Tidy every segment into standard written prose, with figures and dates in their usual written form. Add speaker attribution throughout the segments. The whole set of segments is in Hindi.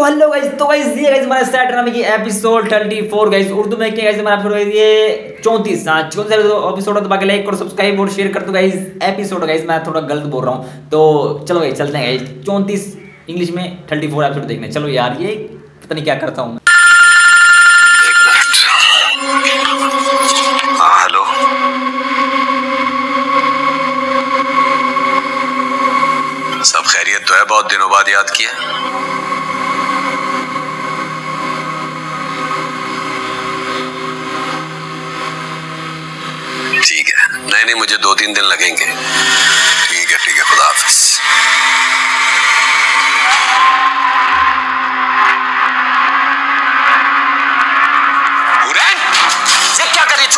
Speaker 1: तो हेलो गाइस, ये गाइस हमारा स्टार्ट ड्रामा की एपिसोड 34 गाइस उर्दू में क्या गाइस हमारा एपिसोड ये 34 एपिसोड तो बाकी लाइक और सब्सक्राइब और शेयर कर दो गाइस। एपिसोड गाइस मैं थोड़ा गलत बोल रहा हूँ, तो चलो गाइस चलते हैं गाइस 34 इंग्लिश में 34 एपिसोड देखने। चलो यार, ये पता नहीं क्या करता हूँ।
Speaker 2: हेलो, सब खैरियत तो है? बहुत दिनों बाद याद किया। ठीक है, नहीं मुझे 2-3 दिन लगेंगे। ठीक है, खुदा हाफिज। ये क्या कर रही है?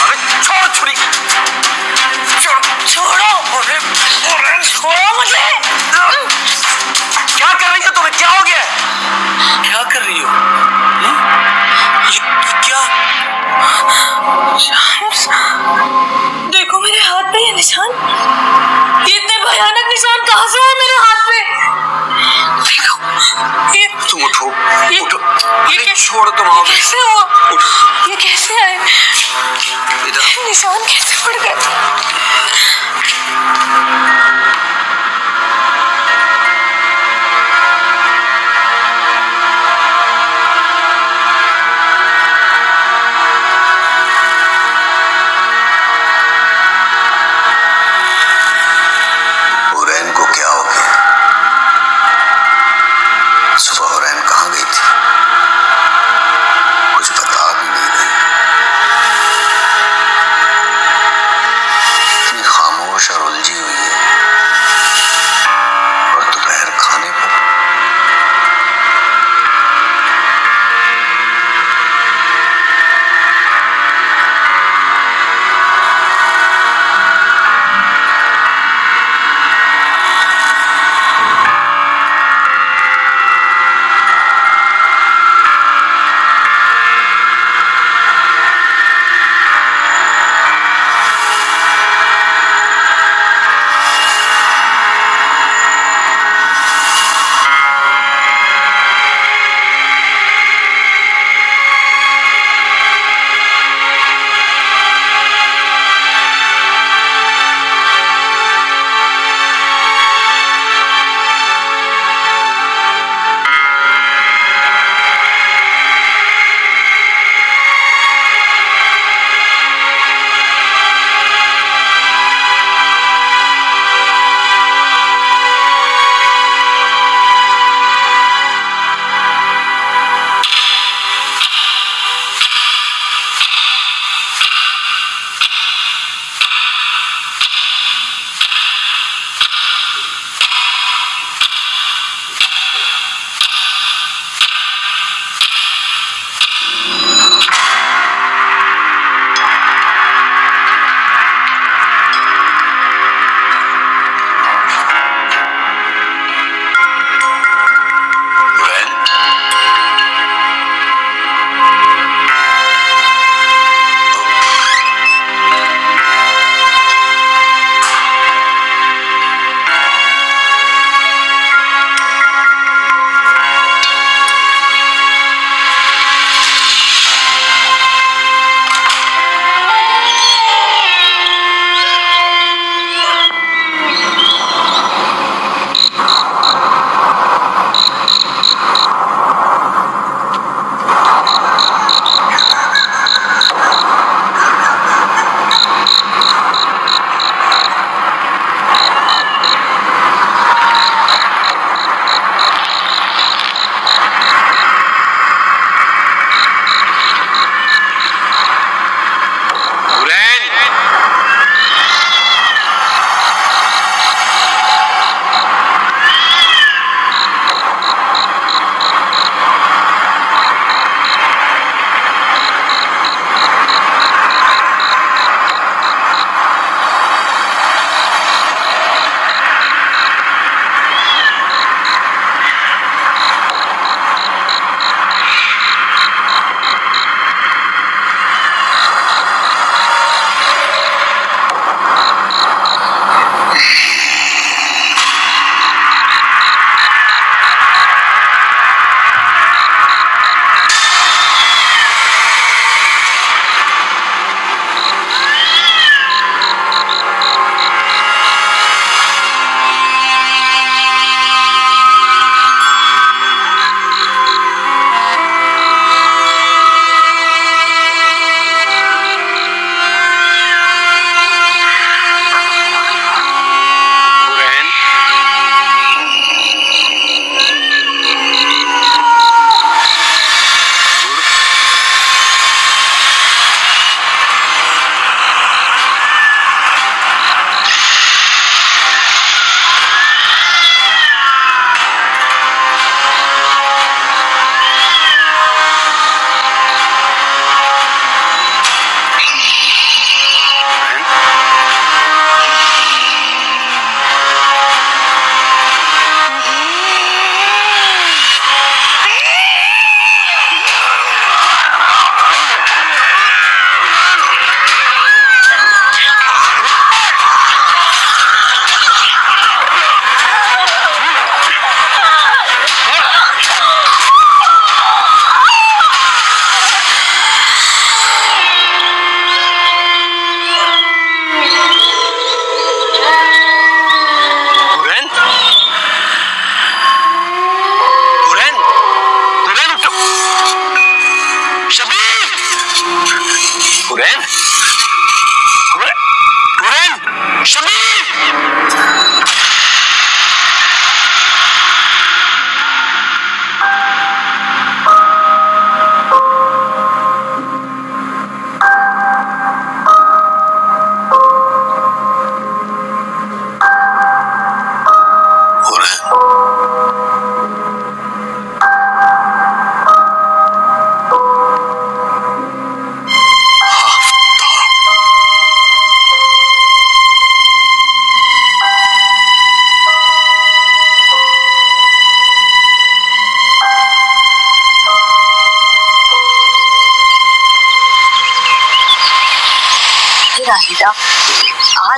Speaker 2: अरे छोड़ छुरी, छोड़ो मुझे। क्या कर रही हो तुम्हें? क्या हो गया? क्या कर रही हो? ये क्या?
Speaker 3: देखो मेरे हाथ पे ये निशान, ये इतने भयानक निशान कहाँ से है मेरे हाथ पे?
Speaker 2: तुम उठो, उठो।
Speaker 3: ये
Speaker 2: छोड़ो, तुम आओ।
Speaker 3: कैसे हुआ?
Speaker 2: उठो।
Speaker 3: ये कैसे आए?
Speaker 2: इधर
Speaker 3: निशान कैसे पड़ गए?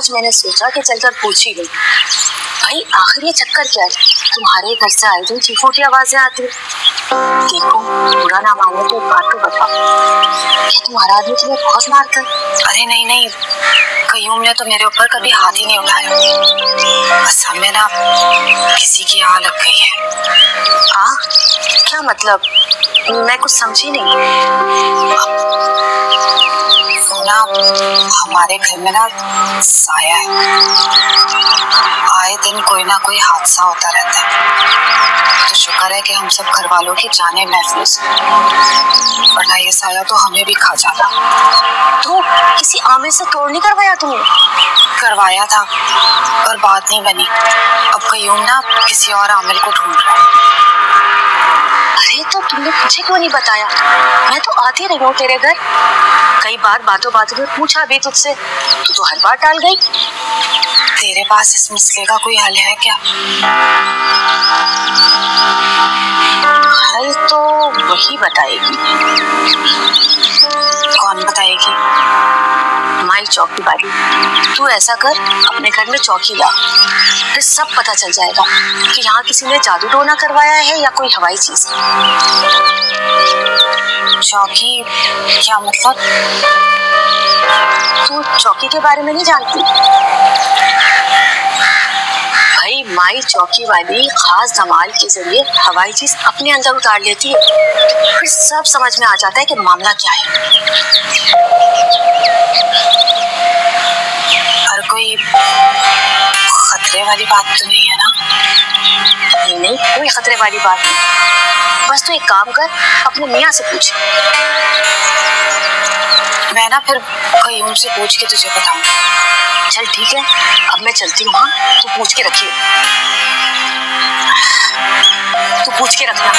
Speaker 3: आज मैंने सोचा कि चलकर पूछ ही लूं। भाई आखिर ये चक्कर क्या है? तुम्हारे घर से आए दिन चीखों आवाजें आती है। देखो बुरा ना मानो तो बात तो बताओ, क्या तुम्हारा आदमी तुम्हें बहुत मारता है? अरे नहीं नहीं, कयूम ने तो मेरे ऊपर कभी हाथ ही नहीं उठाया। बस हमें ना किसी की आह लग गई है। हाँ क्या मतलब? मैं कुछ समझी नहीं। ना हमारे घर में ना साया है, आए दिन कोई ना कोई हादसा होता रहता है। तो शुक्र है कि हम सब घर वालों की जाने महफूज, वरना ये साया तो हमें भी खा जाता। तो किसी आमिर से तोड़ नहीं करवाया तुमने? करवाया था पर बात नहीं बनी। अब कयूम ना किसी और आमिर को ढूंढ रहा है। अरे तो तुमने मुझे क्यों नहीं बताया? मैं तो आती रही हूँ तेरे घर, कई बार बातों बातों में पूछा भी तुझसे, तू तो हर बार टाल गई। तेरे पास इस मसले का कोई हल है क्या? हल तो वही बताएगी। कौन बताएगी? माई चौकी वाली। तू ऐसा कर, अपने घर में चौकी ला, फिर सब पता चल जाएगा कि यहाँ किसी ने जादू टोना करवाया है या कोई हवाई चीज। चौकी क्या मतलब? तू चौकी के बारे में नहीं जानती? भाई माई चौकी वाली खास धमाल के जरिए हवाई चीज अपने अंदर उतार लेती है, फिर सब समझ में आ जाता है कि मामला क्या है। और कोई खतरे वाली बात तो नहीं है ना? नहीं नहीं, कोई खतरे वाली बात नहीं। बस तू एक काम कर, अपने मियाँ से पूछ। मैं ना फिर कयूम से पूछ के तुझे बताऊंगी। चल ठीक है, अब मैं चलती हूँ। हाँ तू पूछ के रखिए, तू पूछ के रखना।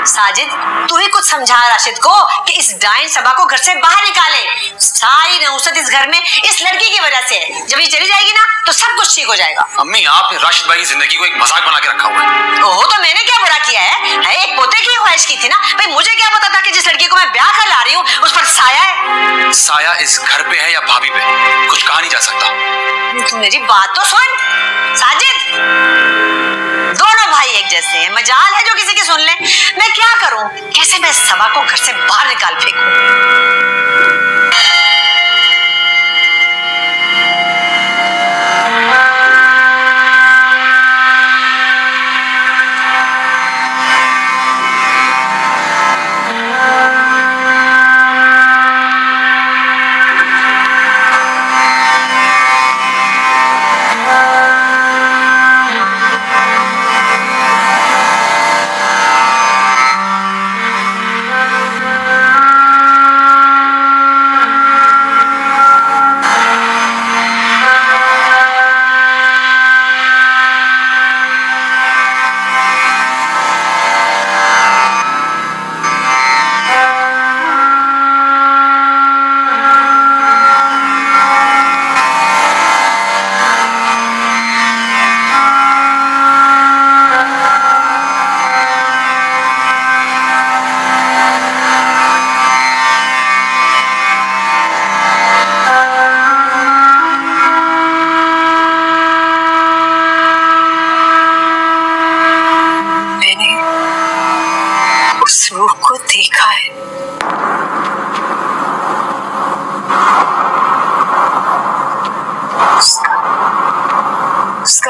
Speaker 3: साजिद तू ही कुछ समझा राशिद को कि इस डाइन सबा को घर से बाहर निकाले। सारी नौसत इस घर में इस लड़की की वजह से है। जब ये चली जाएगी ना तो सब कुछ ठीक हो जाएगा।
Speaker 2: अम्मी आपने राशिद भाई की जिंदगी को एक मजाक बना के रखा हुआ है।
Speaker 3: ओहो तो मैंने क्या बुरा किया है? एक पोते की ख्वाहिश की थी ना भाई, मुझे क्या पता था कि जिस लड़की को मैं ब्याह कर ला रही हूँ उस पर साया है।
Speaker 2: साया इस घर पे है या भाभी पे, कुछ कहा नहीं जा सकता।
Speaker 3: तू मेरी बात तो सुन साजिद, दोनों भाई एक जैसे हैं, मजाल है जो किसी की सुन ले। मैं क्या करूं, कैसे मैं सबा को घर से बाहर निकाल फेंकूं?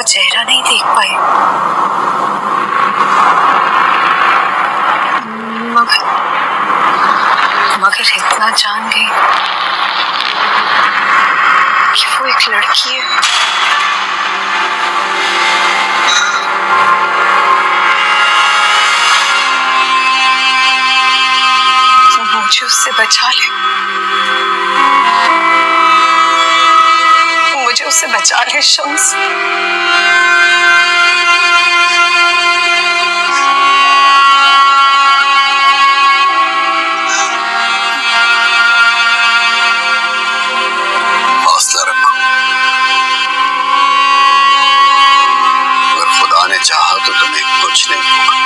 Speaker 3: चेहरा नहीं देख पाई, मगर इतना जान गई कि वो एक लड़की है। वो मुझे उससे बचा ले, मुझे उससे बचा ले शम्स।
Speaker 4: हौसला रखो, अगर खुदा ने चाहा तो तुम्हें कुछ नहीं होगा।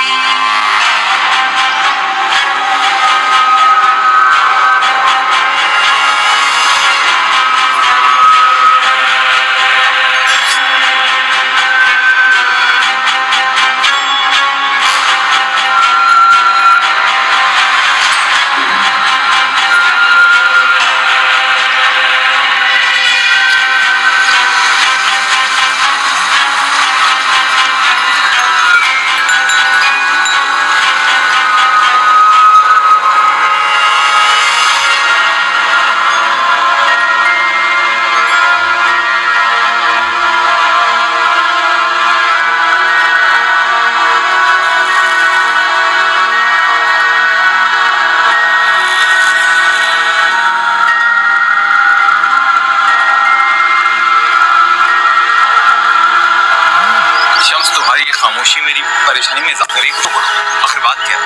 Speaker 2: खामोशी मेरी परेशानी में इजाफा करी तो बोलो, आखिर बात क्या?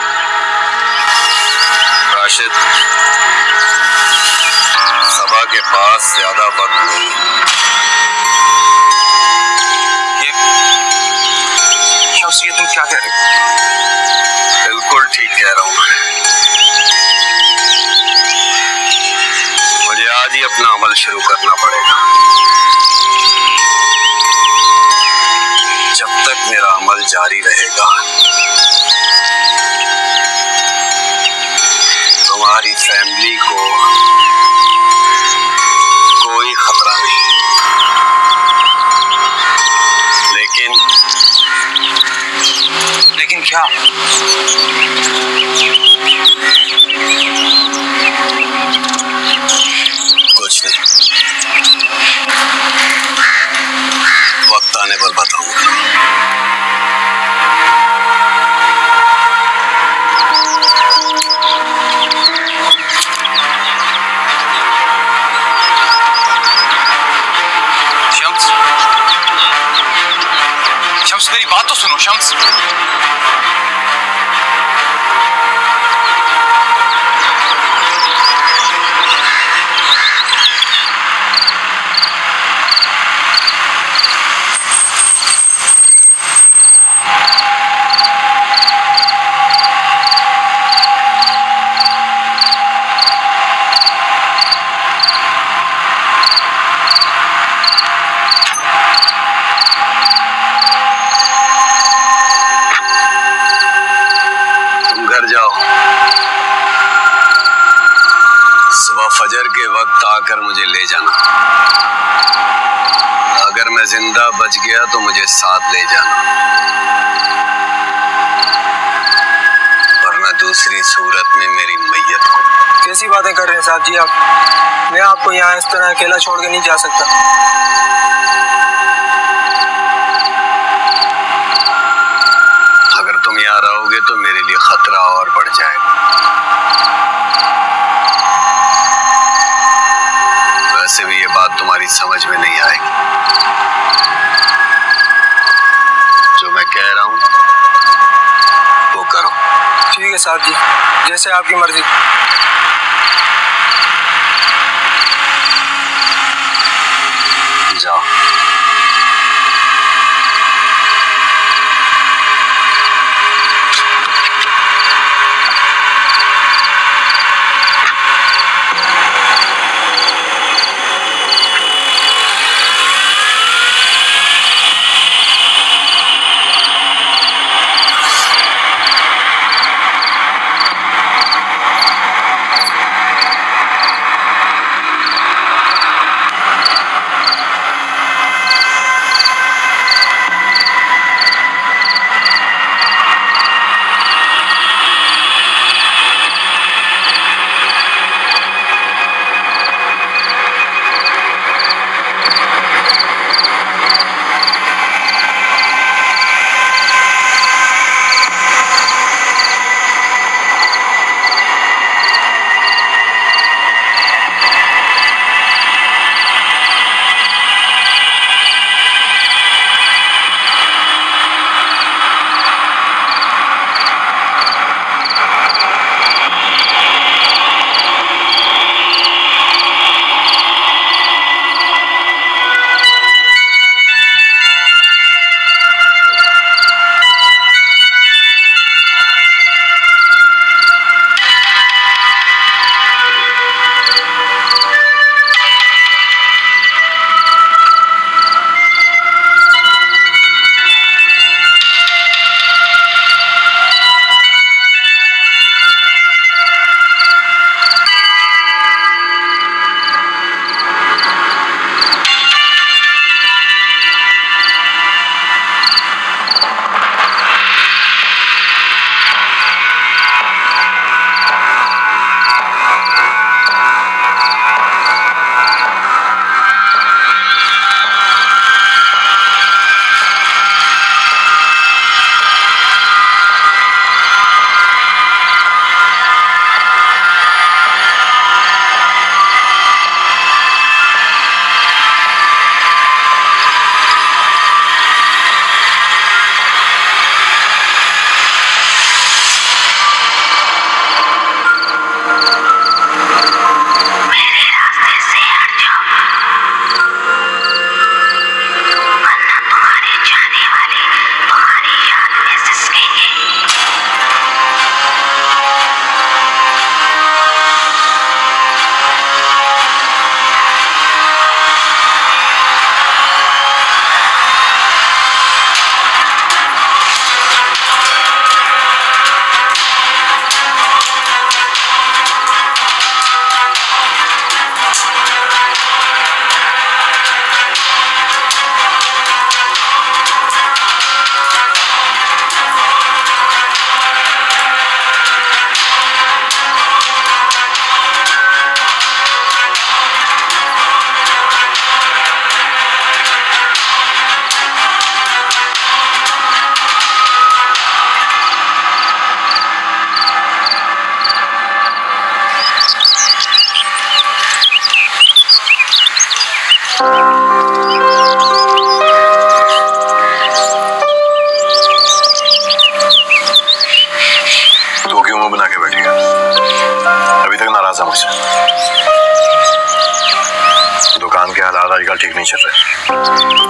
Speaker 4: राशिद, सबा के पास ज्यादा वक्त नहीं।
Speaker 2: ये तुम क्या कह रहे हो?
Speaker 4: बिल्कुल ठीक कह रहा हूँ मैं। मुझे आज ही अपना अमल शुरू करना पड़ेगा। जब तक मेरा अमल जारी रहेगा तुम्हारी फैमिली को कोई खतरा नहीं,
Speaker 2: लेकिन क्या?
Speaker 4: कुछ नहीं, वक्त आने पर बताऊंगा।
Speaker 2: शम्स, मेरी बात तो सुनो शम्स।
Speaker 4: फजर के वक्त आकर मुझे ले जाना। अगर मैं जिंदा बच गया तो मुझे साथ ले जाना, वरना दूसरी सूरत में मेरी मैयत को।
Speaker 5: कैसी बातें कर रहे हैं साहब जी आप? मैं आपको यहाँ इस तरह अकेला छोड़ के नहीं जा सकता।
Speaker 4: अगर तुम यहाँ रहोगे तो मेरे लिए खतरा और बढ़ जाएगा। वैसे भी ये बात तुम्हारी समझ में नहीं आएगी। जो मैं कह रहा हूं वो करो।
Speaker 5: ठीक है साहब जी, जैसे आपकी मर्जी।
Speaker 4: जाओ। दुकान के हालात आजकल ठीक नहीं चल रहे।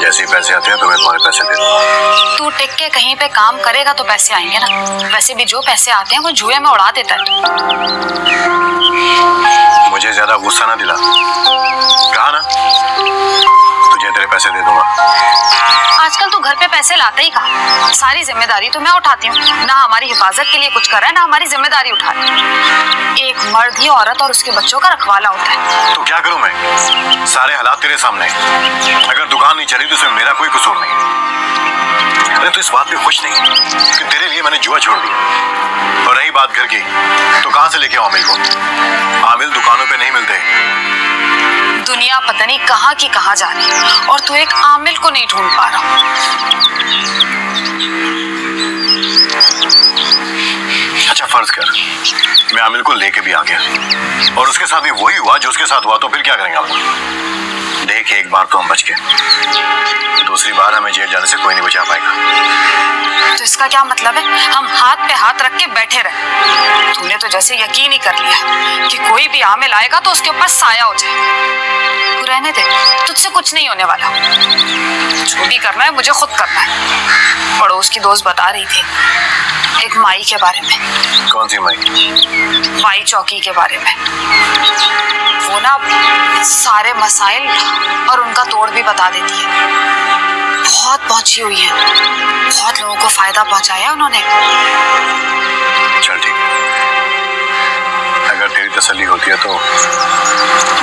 Speaker 4: जैसे ही पैसे आते हैं तो मैं तुम्हारे पैसे दे दूंगा।
Speaker 3: तू टिक के कहीं पे काम करेगा तो पैसे आएंगे ना। वैसे भी जो पैसे आते हैं वो जुए में उड़ा देता है तू।
Speaker 4: मुझे ज्यादा गुस्सा ना दिला। कहा ना तुझे तेरे पैसे दे दूंगा।
Speaker 3: आजकल तू घर पे पैसे लाता ही कहाँ? सारी जिम्मेदारी तो मैं उठाती हूँ। ना हमारी हिफाजत के लिए कुछ कर रहा है, ना हमारी जिम्मेदारी उठा रहा है। एक मर्द ही औरत और उसके बच्चों का रखवाला होता है।
Speaker 4: तो क्या करूं मैं? सारे हालात तेरे सामने। अगर दुकान नहीं चली तो उसमें मेरा कोई कसूर नहीं। अरे तो इस बात पे खुश नहीं कि तेरे लिए मैंने जुआ छोड़ दिया। और रही बात घर की, तो कहां से लेके आमिल को? आमिल दुकानों पे नहीं मिलते।
Speaker 3: दुनिया पता नहीं कहाँ की कहाँ जा रही है और तू एक आमिल को नहीं ढूंढ पा रहा।
Speaker 4: अच्छा फर्ज कर मैं आमिल को लेके भी आ गया और उसके साथ भी वही हुआ जो उसके साथ हुआ, तो फिर क्या करेंगे हम? देख एक बार तो हम बच गए, दूसरी बार हमें जेल जाने से कोई नहीं बचा पाएगा।
Speaker 3: तो इसका क्या मतलब है? हम हाथ पे हाथ रख के बैठे रहे। तूने तो जैसे यकीन ही कर लिया कि कोई भी आमिल आएगा तो उसके ऊपर साया हो जाए। तू रहने दे, तुझसे कुछ नहीं होने वाला। जो भी करना है मुझे खुद करना है। पड़ोस की दोस्त बता रही थी एक माई के बारे में।
Speaker 4: कौन सी माई?
Speaker 3: माई चौकी के बारे में। वो ना सारे मसाइल और उनका तोड़ भी बता देती है। बहुत पहुंची हुई है, बहुत लोगों को फायदा पहुंचाया उन्होंने।
Speaker 4: चल ठीक, अगर तेरी तसल्ली होती है तो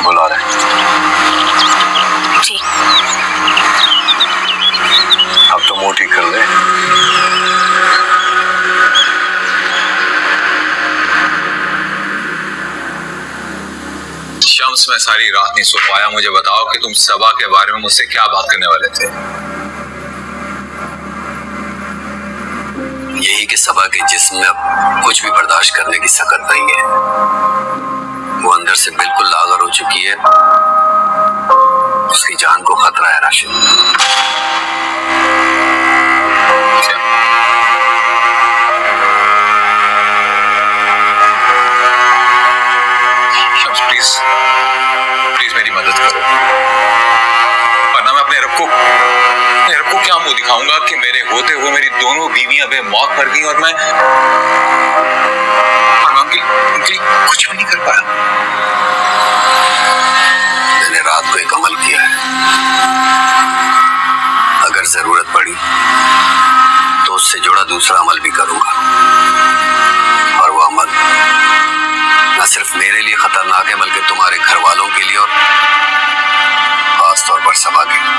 Speaker 4: बुला रहे।
Speaker 3: ठीक,
Speaker 4: अब तो मुंह ठीक कर ले।
Speaker 6: शम्स, मैं सारी रात नहीं सो पाया। मुझे बताओ कि तुम सबा के बारे में मुझसे क्या बात करने वाले थे?
Speaker 4: यही कि सबा के जिस्म में अब कुछ भी बर्दाश्त करने की सकत नहीं है। वो अंदर से बिल्कुल लागर हो चुकी है। उसकी जान को खतरा है राशिद।
Speaker 6: शम्स प्लीज प्लीज मेरी मदद करो, वरना मैं अपने रब को क्या मुंह दिखाऊंगा कि मेरे होते हुए मेरी दोनों बीवियां बेमौत मर गई और मैं उनके लिए कुछ भी नहीं कर पाया।
Speaker 4: मैंने रात को एक अमल किया है, अगर जरूरत पड़ी तो उससे जुड़ा दूसरा अमल भी करूंगा। और वो अमल न सिर्फ मेरे लिए खतरनाक है बल्कि तुम्हारे घर वालों के लिए और खास तौर पर सबा के लिए।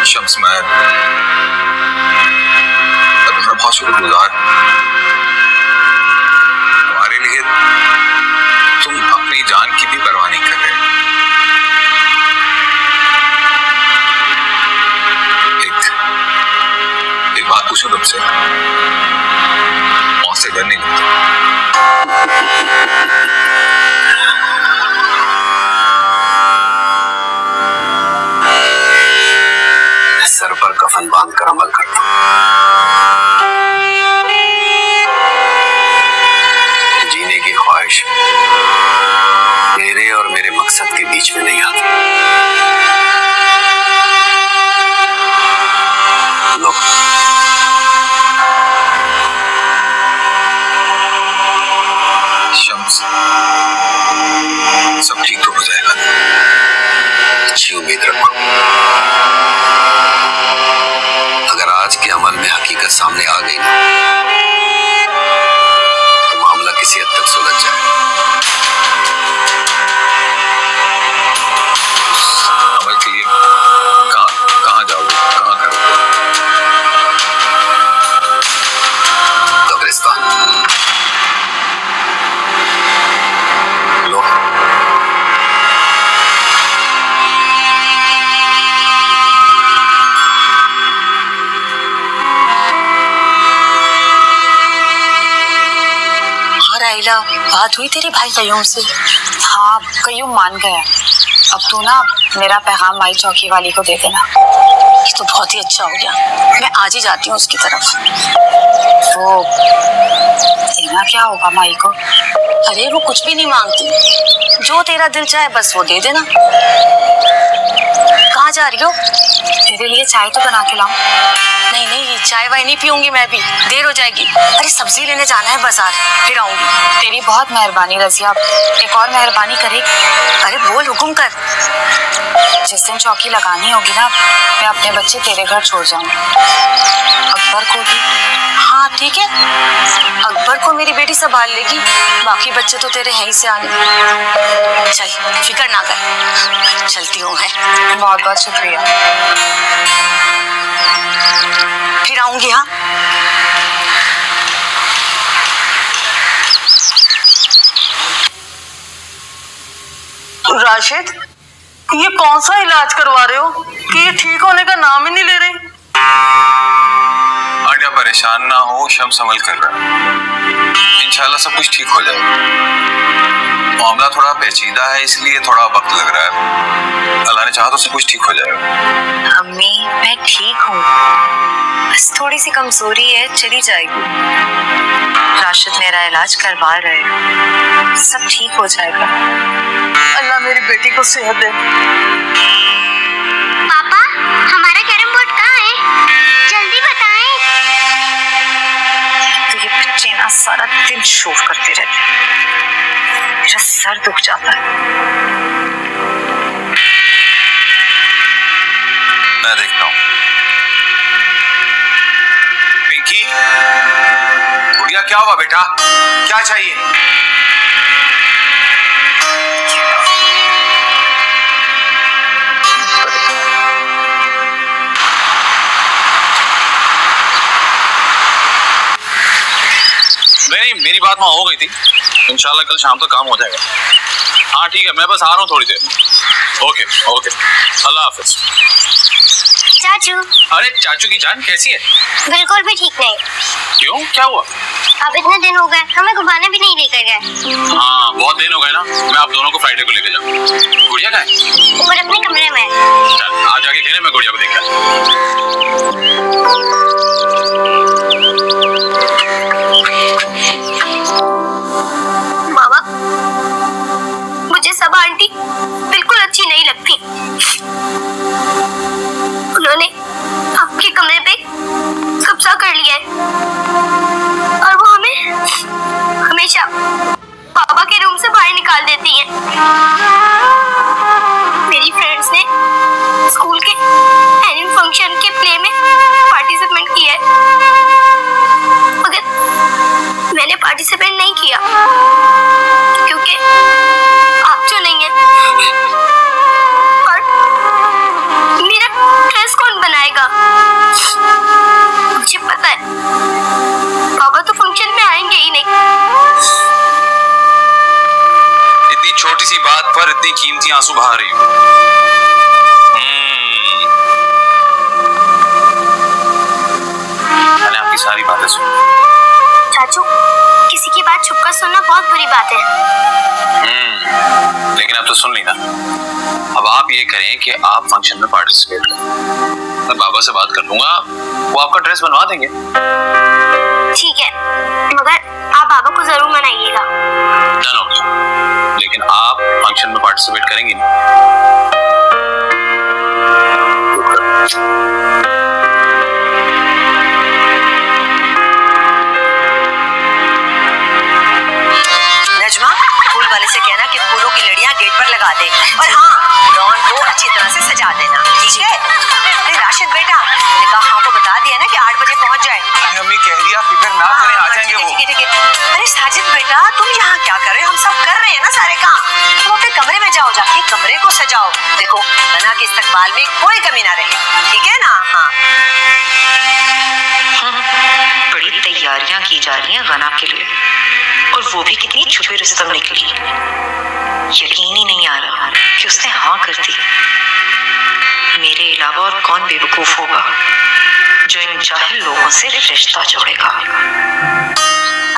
Speaker 6: शम्स, मैं बहुत शुक्रगुजार तुम्हारे लिए। तुम अपनी जान की भी परवाह नहीं कर रहे। एक बात पूछूं तुमसे, मौत से डर नहीं लगता?
Speaker 4: सर पर कफन बांध कर अमल करता हूं। जीने की ख्वाहिश मेरे और मेरे मकसद के बीच में नहीं आती। लो,
Speaker 6: शम्स, सब ठीक तो हो जाएगा।
Speaker 4: अच्छी उम्मीद रखो। अगर आज के अमल में हकीकत सामने आ गई ना तो मामला किसी हद तक सुलझ जाए।
Speaker 6: अमल के लिए कहाँ जाओगे, कहाँ करोगे?
Speaker 4: कब्रिस्तान। लो,
Speaker 3: बात हुई तेरी भाई कयूम से? हाँ, कयूम मान गया। अब तू ना मेरा पैगाम माई चौकी वाली को दे देना।
Speaker 7: ये तो बहुत ही अच्छा हो गया, मैं आज ही जाती हूँ उसकी तरफ।
Speaker 3: वो देना क्या होगा माई को?
Speaker 7: अरे वो कुछ भी नहीं मांगती, जो तेरा दिल चाहे बस वो दे देना। कहाँ जा रही हो?
Speaker 3: तेरे लिए चाय तो बना के लाऊं?
Speaker 7: नहीं नहीं, चाय वाय नहीं पीऊंगी मैं भी, देर हो जाएगी। अरे सब्जी लेने जाना है बाजार, फिर आऊंगी।
Speaker 3: तेरी बहुत मेहरबानी रजिया, एक और मेहरबानी करेगी?
Speaker 7: अरे बोल, हुक्म कर।
Speaker 3: जिस दिन चौकी लगानी होगी ना, मैं अपने बच्चे तेरे घर छोड़ जाऊंगी। अकबर को भी?
Speaker 7: हाँ ठीक है, अकबर को मेरी बेटी संभाल लेगी, बाकी बच्चे तो तेरे हैं ही से आने। चल फिक्र ना कर, चलती हूँ मैं।
Speaker 3: बहुत बहुत शुक्रिया,
Speaker 7: फिर आऊंगी। हाँ
Speaker 8: राशिद, ये कौन सा इलाज करवा रहे हो कि ये ठीक होने का नाम ही नहीं ले रही?
Speaker 6: आंटिया परेशान ना हो, शम्स अमल कर रहा है, इंशाल्लाह सब कुछ ठीक हो जाएगा। मामला थोड़ा पेचीदा है इसलिए थोड़ा वक्त लग रहा है, अल्लाह ने चाहा तो सब कुछ ठीक हो जाएगा।
Speaker 3: अम्मी मैं ठीक हूँ, बस थोड़ी सी कमजोरी है, चली जाएगी। राशिद मेरा इलाज करवा रहे हैं, सब ठीक हो जाएगा।
Speaker 8: अल्लाह मेरी बेटी को सेहत दे।
Speaker 9: पापा हमारा कैरम बोर्ड कहाँ है, जल्दी बताएं।
Speaker 3: तो ये बच्चे ना सारा दिन शोर करते रहते हैं, मेरा सर दुख जाता है।
Speaker 6: मैं देखता हूँ। पिंकी, गुड़िया क्या हुआ बेटा, क्या चाहिए? नहीं, मेरी बात वहाँ हो गई थी, इंशाल्लाह कल शाम तक काम हो जाएगा। हाँ ठीक है, मैं बस आ रहा हूँ थोड़ी देर में। ओके ओके, अल्लाह हाफिज।
Speaker 9: चाचू।
Speaker 6: अरे चाचू की जान कैसी है?
Speaker 9: बिल्कुल भी ठीक नहीं।
Speaker 6: क्यों, क्या हुआ?
Speaker 9: अब इतने दिन हो गए, हमें घुमाने भी नहीं लेकर गए।
Speaker 6: हाँ बहुत दिन हो गए ना, मैं आप दोनों को फ्राइडे को लेके जाऊँ। गुड़िया कहाँ है?
Speaker 9: ऊपर अपने कमरे में।
Speaker 6: चल आज जाके खेले, मैं गुड़िया को देखा।
Speaker 9: मामा, मुझे सब आंटी बिल्कुल अच्छी नहीं लगती। उन्होंने आपके कमरे पे कब्जा कर लिया है और वो हमें हमेशा पापा के रूम से बाहर निकाल देती हैं। मेरी फ्रेंड्स ने स्कूल के एनुअल फंक्शन के प्ले में पार्टिसिपेट किया है, मगर मैंने पार्टिसिपेट नहीं किया क्योंकि आप जो नहीं है। और मेरा ड्रेस कौन बनाएगा? मुझे पता है पापा तो फंक्शन में आएंगे ही नहीं।
Speaker 6: इतनी छोटी सी बात पर इतनी कीमती आंसू बहा रही हो। मैंने आपकी सारी बातें सुनी।
Speaker 9: चाचू, किसी की बात छुपकर सुनना बहुत बुरी बात है।
Speaker 6: लेकिन अब तो सुन ली ना। अब आप ये करें कि आप फंक्शन में पार्टिसिपेट करें, मैं बाबा से बात कर लूंगा, वो आपका ड्रेस बनवा देंगे।
Speaker 9: ठीक है, मगर आप बाबा को जरूर मनाइएगा।
Speaker 6: डन हो गया, लेकिन आप फंक्शन में पार्टिसिपेट करेंगी नहीं।
Speaker 7: नजमा, फूल वाले से कहना कि फूलों की लड़ियां गेट पर लगा दे, और हाँ लॉन को अच्छी तरह से सजा देना, ठीक है? अरे राशिद बेटा, निकाह हाँ को बता दिया ना कि 8 बजे पहुंच जाए।
Speaker 6: मम्मी कह दिया, फिक्र ना करें, आ जाएंगे वो।
Speaker 7: ठीक है। अरे साजिद बेटा, तुम यहाँ क्या कर रहे हो? हम सब कर रहे हैं ना सारे काम। तुम अपने कमरे में जाओ, जाके कमरे को सजाओ। देखो मना के इस्तकबाल में कोई कमी ना रहे, ठीक है ना? हाँ
Speaker 10: बड़ी तैयारियां की जा रही हैं गना के लिए, और वो भी कितनी छुपी रुस्तम निकली। यकीन ही नहीं आ रहा कि उसने हाँ कर दी। मेरे अलावा और कौन बेवकूफ होगा जो इन जाहिल लोगों से रिश्ता जोड़ेगा।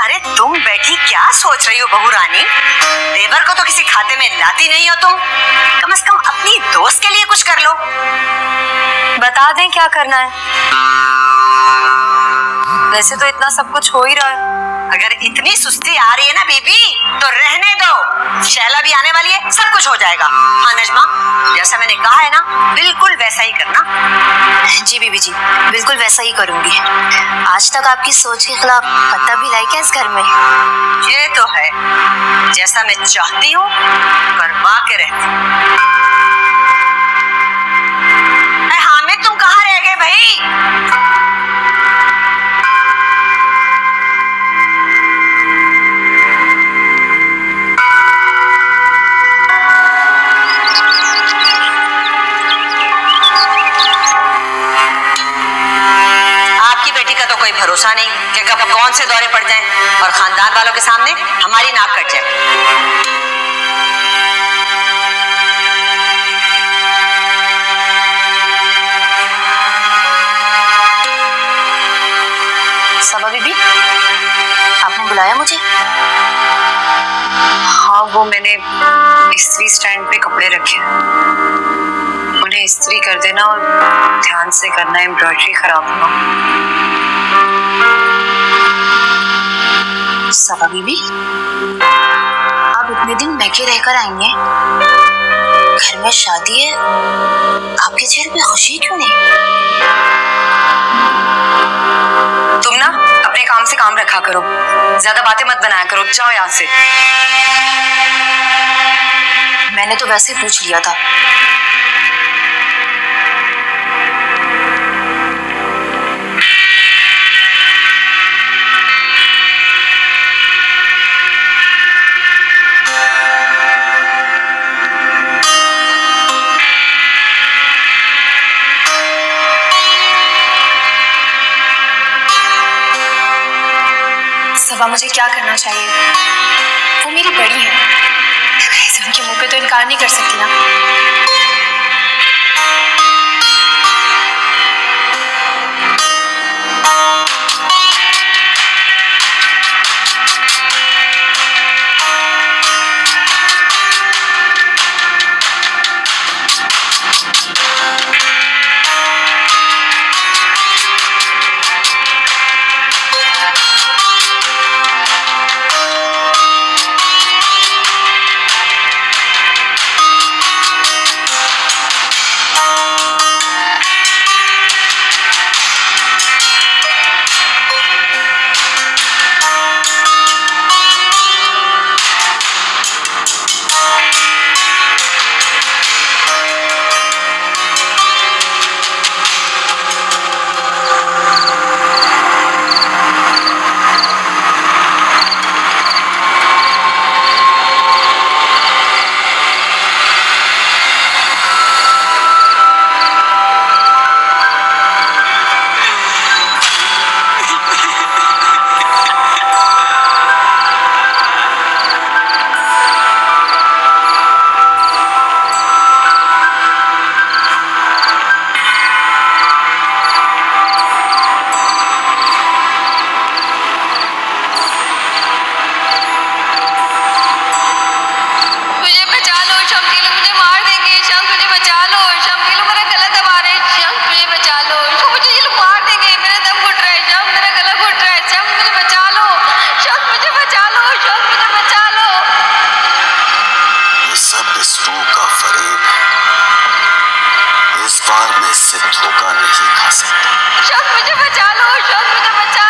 Speaker 7: अरे अरे तुम बैठी क्या सोच रही हो बहू रानी? देवर को तो किसी खाते में लाती नहीं हो तुम। कम से कम अपनी दोस्त के लिए कुछ कर लो।
Speaker 3: बता दें क्या करना है? वैसे तो इतना सब कुछ हो ही रहा है।
Speaker 7: अगर इतनी सुस्ती आ रही है ना बीबी तो रहने दो, शैला भी आने वाली है, सब कुछ हो जाएगा। हाँ नजमा, जैसा मैंने कहा है ना बिल्कुल वैसा ही करना।
Speaker 3: जी बीबी जी, बिल्कुल वैसा ही करूंगी। आज तक आपकी सोच के खिलाफ पत्ता भी लाई क्या इस घर में?
Speaker 7: ये तो है, जैसा मैं चाहती हूँ करवा के रहती हूँ। हामिद तुम कहाँ रह गए भाई? तो कोई भरोसा नहीं कि कब कौन से दौरे पड़ जाएं और खानदान वालों के सामने हमारी नाक कट जाए।
Speaker 3: सबा बीबी, आपने बुलाया मुझे?
Speaker 10: हाँ, वो मैंने इस्त्री स्टैंड पे कपड़े रखे हैं, उन्हें इस्त्री कर देना और ध्यान से करना, एम्ब्रॉयडरी खराब होगा।
Speaker 3: सबा बीबी, आप इतने दिन महके रहकर आई हैं, घर में शादी है, आपके चेहरे पे खुशी क्यों नहीं?
Speaker 10: तुम ना अपने काम से काम रखा करो, ज्यादा बातें मत बनाया करो, जाओ यहाँ से।
Speaker 3: मैंने तो वैसे ही पूछ लिया था।
Speaker 11: सबा, मुझे क्या करना चाहिए? वो मेरी बड़ी है, उनके मुंह पे तो इनकार नहीं कर सकती ना।
Speaker 12: इस बार मैं इससे धोखा नहीं खा सकता।
Speaker 9: मुझे बचा लो, मुझे बचा